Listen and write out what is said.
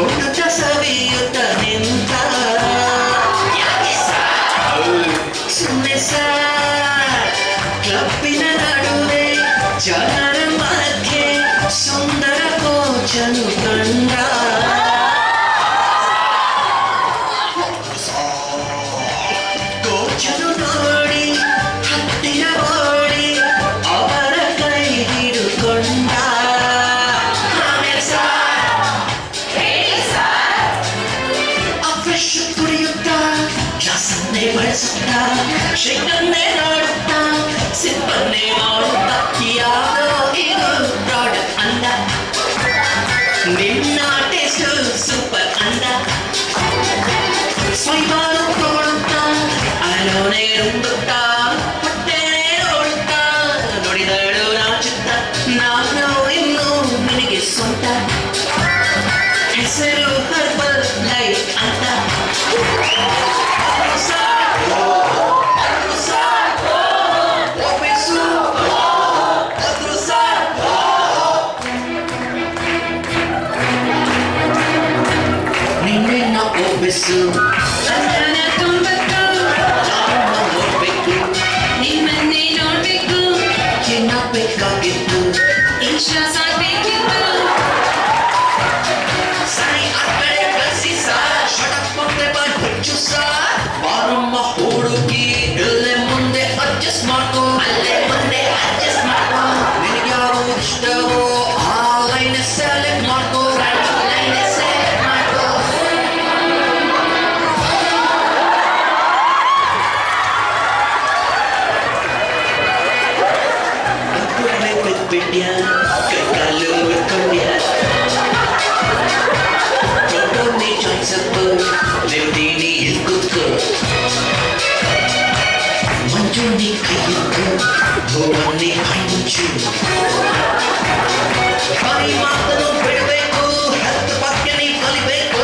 ನೋಡುತ್ತ ಸವಿಯುತ್ತ ನಿಂತ ಸುಮ್ಮನೆ ಕ್ಲಬ್ಬಿನ ನಡುವೆ ಜನರ ಮಧ್ಯೆ ಸುಂದರ ಕೋಚನು ಕಂಡ ಕೋಚನು ನೋಡಿ ಹತ್ತಿರ ಓಡಿ ಅವರ ಕೈ ಹಿಡುಕೊಂಡ ಫ್ರೆಶ್ ಕುಡಿಯುತ್ತಾ ಗ್ಲಾಸನ್ನೇ ಬಳಸುತ್ತಾ ಶೇಕನ್ನೇ ನೋಡುತ್ತಾ ಸಿಪ್ಪನ್ನೇ ಮಾಡುತ್ತಾ ಯಾವುದೋ ಇದು ಪ್ರಾಡಕ್ಟ್ ಅಂದ ನಿನ್ನ ಟೇಸ್ಟ್ ಸೂಪರ್ ಅಂದ ಸ್ವೈವಾರು ನೋಡುತ್ತಾ ಅಲೋನೆ ರುಂಬುತ್ತಾ ಹೊಟ್ಟೆನೇ ನೋಡುತ್ತಾ ನೋಡಿದಳು ನಾಚುತ್ತ ನಾನು ಇನ್ನು ನಿನಗೆ ಸ್ವಂತ ಹೆಸರು ಹರ್ಬಲ್ ಲೈಫ್ ಅಂತ ನಿನ್ನೆನ್ನ ಒಪ್ಪಿಸು ನನ್ನ ತುಂಬತ್ತು ನೋಡ್ಬೇಕು ನಿಮ್ಮನ್ನೇ ನೋಡ್ಬೇಕು ಏನಾಗಬೇಕಾಗಿತ್ತು ಇನ್ಶಾ ಸಾಕ್ಬೇಕಿತ್ತು ಸರಿ ಆ ಕಡೆ ಕಳಿಸಿ ಸಾರ್ ಶಟಪ್ ಮತ್ತೆ ಬಂದು ಹುಚ್ಚು ಸಾರ್ ಬಾರಮ್ಮ ಹುಡುಗಿ ಇಲ್ಲೇ ಮುಂದೆ ಅಡ್ಜಸ್ಟ್ ಮಾಡ್ಕೋ ಅಲ್ಲೇ ಮುಂದೆ ಅಡ್ಜಸ್ಟ್ ಮಾಡ್ಕೋ ನಿನಗೆ ಯಾರು ಇಷ್ಟವೋ ಆ ಲೈನ್ ಸೆಲೆಕ್ಟ್ ಮಾಡ್ಕೋ ಲೈನ್ ಸೆಲೆಕ್ಟ್ ಮಾಡ್ಕೋ ಬಿಟ್ಬಿಟ್ಯ ಕೈಕಾಲು ಮುರ್ಕೊಂಡ್ಯ ದೊಡ್ಡೊಮ್ಮೆ ಚಾಯ್ಸಪ್ಪ ನೆಮ್ಮದಿನಿ ಇಲ್ಲಿ ಕೂತ್ಕೋ ಮಂಜುಣ್ಣಿ ಕೈಯಿತ್ತು ಭೂಮಣ್ಣಿ ಕೈ ಮುಚ್ಚು ಬರೀ ಮಾತನ್ನು ಬಿಡಬೇಕು ಹತ್ತು ಪಕ್ಕ ನೀ ಕಲಿಬೇಕು